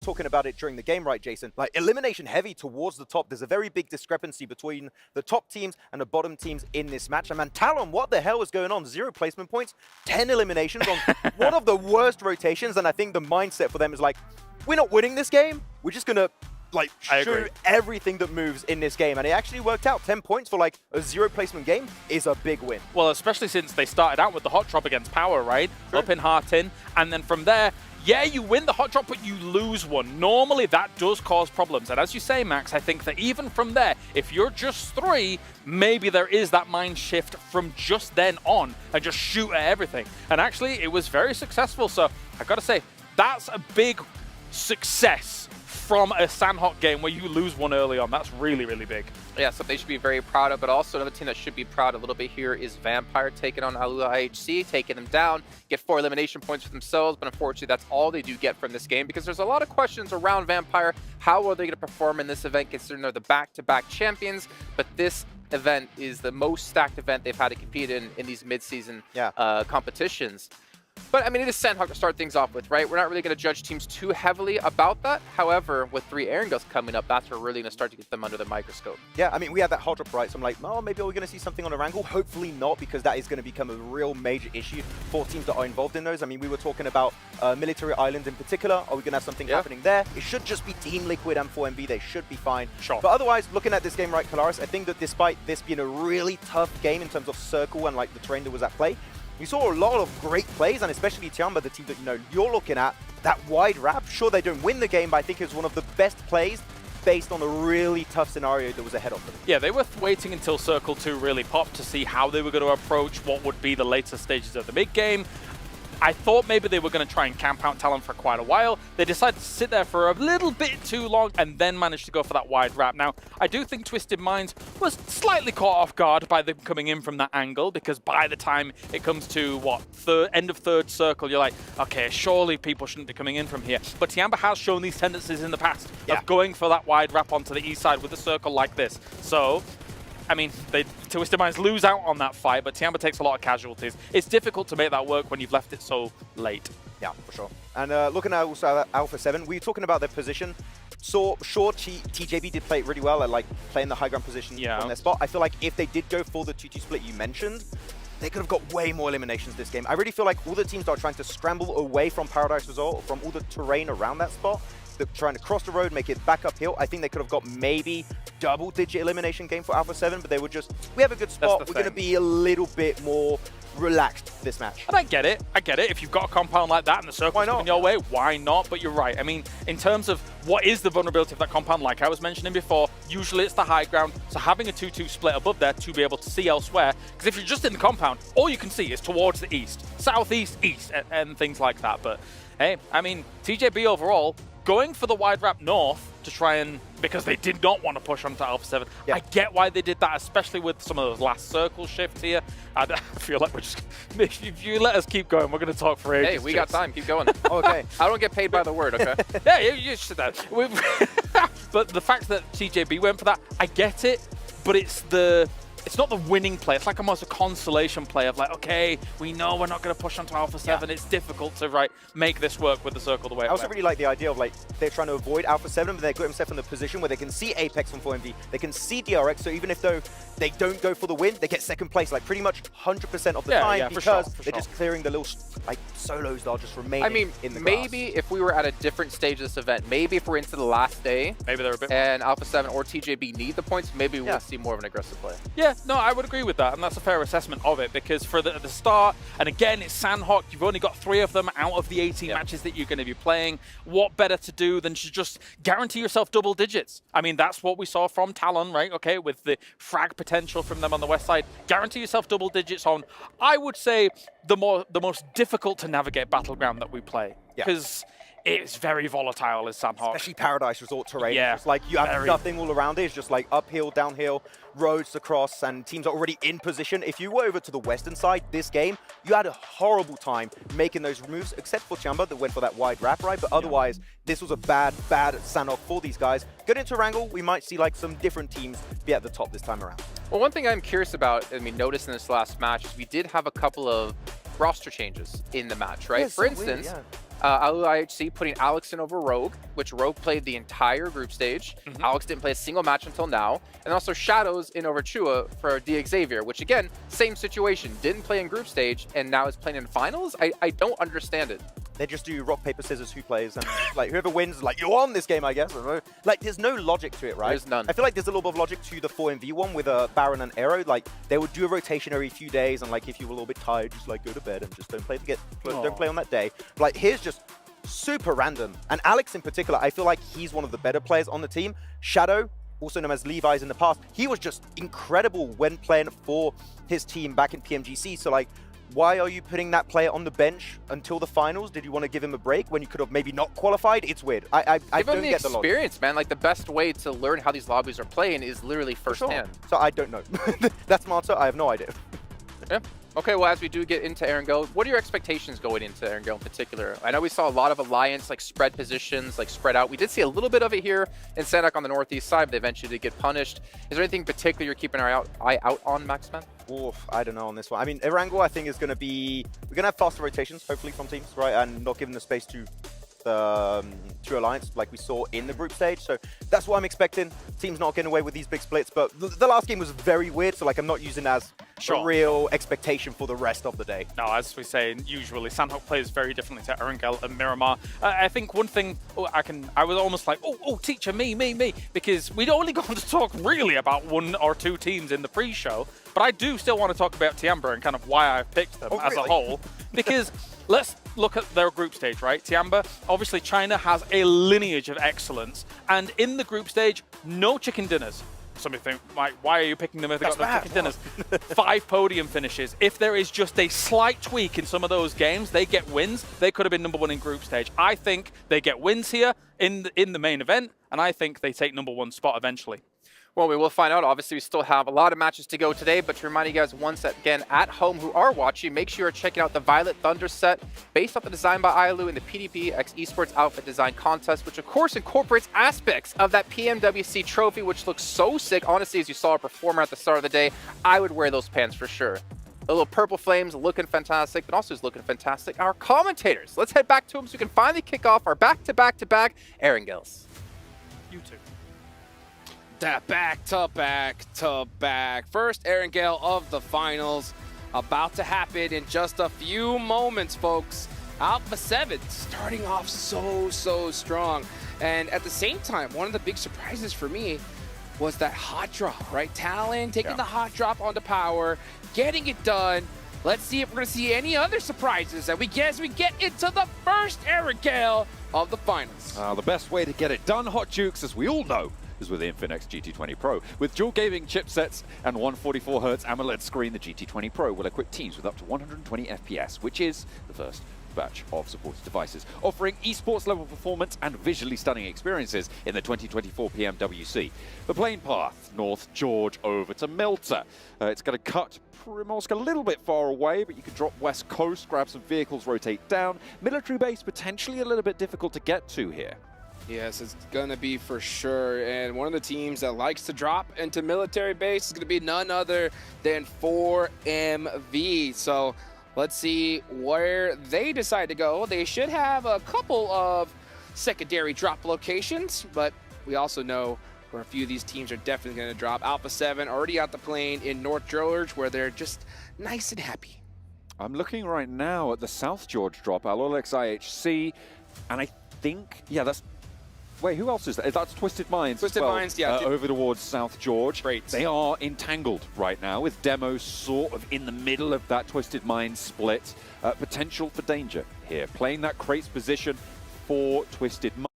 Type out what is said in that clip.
talking about it during the game, right, Jason? Like, elimination heavy towards the top. There's a very big discrepancy between the top teams and the bottom teams in this match. And man, Talon, what the hell is going on? 0 placement points, 10 eliminations on one of the worst rotations. And I think the mindset for them is like, we're not winning this game. We're just going to like shoot everything that moves in this game. And it actually worked out. 10 points for like a 0 placement game is a big win. Well, especially since they started out with the hot drop against Power, right? True. Up in heart in. And then from there, yeah, you win the hot drop, but you lose one. Normally, that does cause problems. And as you say, Max, I think that even from there, if you're just 3, maybe there is that mind shift from just then on and just shoot at everything. And actually, it was very successful. So I got to say, that's a big success from a Sandhawk game where you lose one early on. That's really, really big. Yeah, something they should be very proud of, but also another team that should be proud a little bit here is Vampire taking on Alula IHC, taking them down, get 4 elimination points for themselves, but unfortunately that's all they do get from this game because there's a lot of questions around Vampire. How are they going to perform in this event considering they're the back-to-back champions? But this event is the most stacked event they've had to compete in these mid-season competitions. But, I mean, it is Sandhawk to start things off with, right? We're not really going to judge teams too heavily about that. However, with 3 Erangels coming up, that's where we're really going to start to get them under the microscope. Yeah, I mean, we had that hot drop, right? So I'm like, oh, maybe we're going to see something on a Wrangle. Hopefully not, because that is going to become a real major issue for teams that are involved in those. I mean, we were talking about Military Island in particular. Are we going to have something happening there? It should just be Team Liquid and 4MV. They should be fine. Sure. But otherwise, looking at this game, right, Kalaris, I think that despite this being a really tough game in terms of circle and, like, the terrain that was at play, we saw a lot of great plays, and especially Tiamba, the team that you're looking at, that wide wrap. Sure, they don't win the game, but I think it was one of the best plays based on a really tough scenario that was ahead of them. Yeah, they were waiting until Circle 2 really popped to see how they were going to approach what would be the later stages of the mid-game. I thought maybe they were going to try and camp out Talon for quite a while. They decided to sit there for a little bit too long and then managed to go for that wide wrap. Now, I do think Twisted Minds was slightly caught off guard by them coming in from that angle, because by the time it comes to, what, end of third circle, you're like, okay, surely people shouldn't be coming in from here. But Tiamba has shown these tendencies in the past of going for that wide wrap onto the east side with a circle like this. So, I mean, Twisted Minds lose out on that fight, but Tiamba takes a lot of casualties. It's difficult to make that work when you've left it so late. Yeah, for sure. And looking at also at Alpha 7, we were talking about their position. So, sure, TJB did play it really well at like playing the high ground position on their spot. I feel like if they did go for the 2-2 split you mentioned, they could have got way more eliminations this game. I really feel like all the teams that are trying to scramble away from Paradise Resort, from all the terrain around that spot, they're trying to cross the road, make it back uphill. I think they could have got maybe double-digit elimination game for Alpha 7, but they were just, we have a good spot. We're going to be a little bit more relaxed this match. And I get it. I get it. If you've got a compound like that and the circle's coming your way, why not? But you're right. I mean, in terms of what is the vulnerability of that compound, like I was mentioning before, usually it's the high ground. So having a 2-2 split above there to be able to see elsewhere, because if you're just in the compound, all you can see is towards the east, southeast, east, and things like that. But hey, I mean, TJB overall, going for the wide wrap north to try and, because they did not want to push onto Alpha 7. I get why they did that, especially with some of those last circle shifts here. I feel like we're just, if you let us keep going, we're going to talk for ages. Hey, we got time. Keep going. Okay. I don't get paid by the word, okay? Yeah, you should that. But the fact that TJB went for that, I get it, but it's not the winning play. It's like almost a consolation play of like, okay, we know we're not going to push onto Alpha 7. It's difficult to make this work with the circle the way. I also really like the idea of like they're trying to avoid Alpha 7, but they got themselves in the position where they can see Apex from 4MV, they can see DRX. So even if though they don't go for the win, they get second place like pretty much 100% of the time because they're just clearing the little like solos that'll just remain. I mean, in the maybe grass. If we were at a different stage of this event, maybe if we're into the last day, maybe they're a bit and Alpha 7 or TJB need the points, maybe we'll see more of an aggressive play. Yeah, no, I would agree with that, and that's a fair assessment of it, because for the start, and again, it's Sandhawk, you've only got 3 of them out of the 18 matches that you're going to be playing. What better to do than to just guarantee yourself double digits? I mean, that's what we saw from Talon, right? Okay, with the frag potential from them on the west side. Guarantee yourself double digits on, I would say, the most difficult to navigate battleground that we play. Because it's very volatile as Sandhawk. Especially Paradise Resort terrain. Yeah, it's like you have nothing all around it. It's just like uphill, downhill, roads to cross, and teams are already in position. If you were over to the western side this game, you had a horrible time making those moves, except for Chamba that went for that wide wrap, right? But otherwise, this was a bad Sandhawk for these guys. Going into Wrangle, we might see like some different teams be at the top this time around. Well, one thing I'm curious about, I mean, notice in this last match, is we did have a couple of roster changes in the match, right? For instance, Alu IHC putting Alex in over Rogue, which Rogue played the entire group stage. Alex didn't play a single match until now. And also Shadows in over Chua for DXavier, which again, same situation. Didn't play in group stage and now is playing in finals. I don't understand it. They just do rock, paper, scissors, who plays, and like whoever wins, like you're on this game, I guess. Like there's no logic to it, right? There's none. I feel like there's a little bit of logic to the 4MV1 with a Baron and Arrow. Like they would do a rotation every few days, and like if you were a little bit tired, just like go to bed and just don't play don't play on that day. But, like here's just super random. And Alex in particular, I feel like he's one of the better players on the team. Shadow, also known as Levi's in the past, he was just incredible when playing for his team back in PMGC. So like, why are you putting that player on the bench until the finals? Did you want to give him a break when you could have maybe not qualified? It's weird. I don't get the logic. Experience, man. Like the best way to learn how these lobbies are playing is literally firsthand. Sure. So I don't know. That's my answer. I have no idea. Yeah. Okay, well, as we do get into Erangel, what are your expectations going into Erangel in particular? I know we saw a lot of Alliance, like spread positions, like spread out. We did see a little bit of it here in Sandak on the northeast side, but they eventually did get punished. Is there anything particular you're keeping an eye out on, Maxman? Oof, I don't know on this one. I mean, Erangel, I think, is going to be... We're going to have faster rotations, hopefully, from teams, right? And not giving the space to Alliance like we saw in the group stage. So that's what I'm expecting. Team's not getting away with these big splits, but the last game was very weird, so like I'm not using it as a real expectation for the rest of the day. No, as we say, usually Sandhawk plays very differently to Erangel and Miramar. I think one thing I was almost like, oh, teacher, me, because we'd only gone to talk really about one or two teams in the pre-show, but I do still want to talk about Tiamba and kind of why I picked them as a whole, because let's look at their group stage, right? Tiamba, obviously China has a lineage of excellence, and in the group stage, no chicken dinners. Some of you think, why are you picking them if they've got no chicken dinners? 5 podium finishes. If there is just a slight tweak in some of those games, they get wins. They could have been #1 in group stage. I think they get wins here in the main event, and I think they take #1 spot eventually. Well, we will find out. Obviously, we still have a lot of matches to go today, but to remind you guys once again at home who are watching, make sure you're checking out the Violet Thunder set based off the design by Ailu in the PDP X Esports Outfit Design Contest, which of course incorporates aspects of that PMWC trophy, which looks so sick. Honestly, as you saw a performer at the start of the day, I would wear those pants for sure. The little purple flames looking fantastic, but also is looking fantastic. Our commentators, let's head back to them so we can finally kick off our back-to-back-to-back Erangels. You two. That back-to-back-to-back. First Erangel of the finals about to happen in just a few moments, folks. Alpha 7 starting off so strong. And at the same time, one of the big surprises for me was that hot drop, right? Talon taking the hot drop onto Power, getting it done. Let's see if we're going to see any other surprises as we get into the first Erangel of the finals. The best way to get it done, Hot Jukes, as we all know, is with the Infinix GT20 Pro. With dual gaming chipsets and 144Hz AMOLED screen, the GT20 Pro will equip teams with up to 120 FPS, which is the first batch of supported devices, offering esports level performance and visually stunning experiences in the 2024 PMWC. The plane path, North George over to Milta. It's going to cut Primorsk a little bit far away, but you can drop west coast, grab some vehicles, rotate down. Military base potentially a little bit difficult to get to here. Yes, it's going to be for sure. And one of the teams that likes to drop into military base is going to be none other than 4MV. So let's see where they decide to go. They should have a couple of secondary drop locations, but we also know where a few of these teams are definitely going to drop. Alpha 7 already out the plane in North George, where they're just nice and happy. I'm looking right now at the South George drop, Alolex IHC, and I think, yeah, that's... Wait, who else is that? That's Twisted Minds. Twisted Minds, yeah. Over towards South George. Great. They are entangled right now with Demo sort of in the middle of that Twisted Minds split. Potential for danger here. Playing that crates position for Twisted Minds.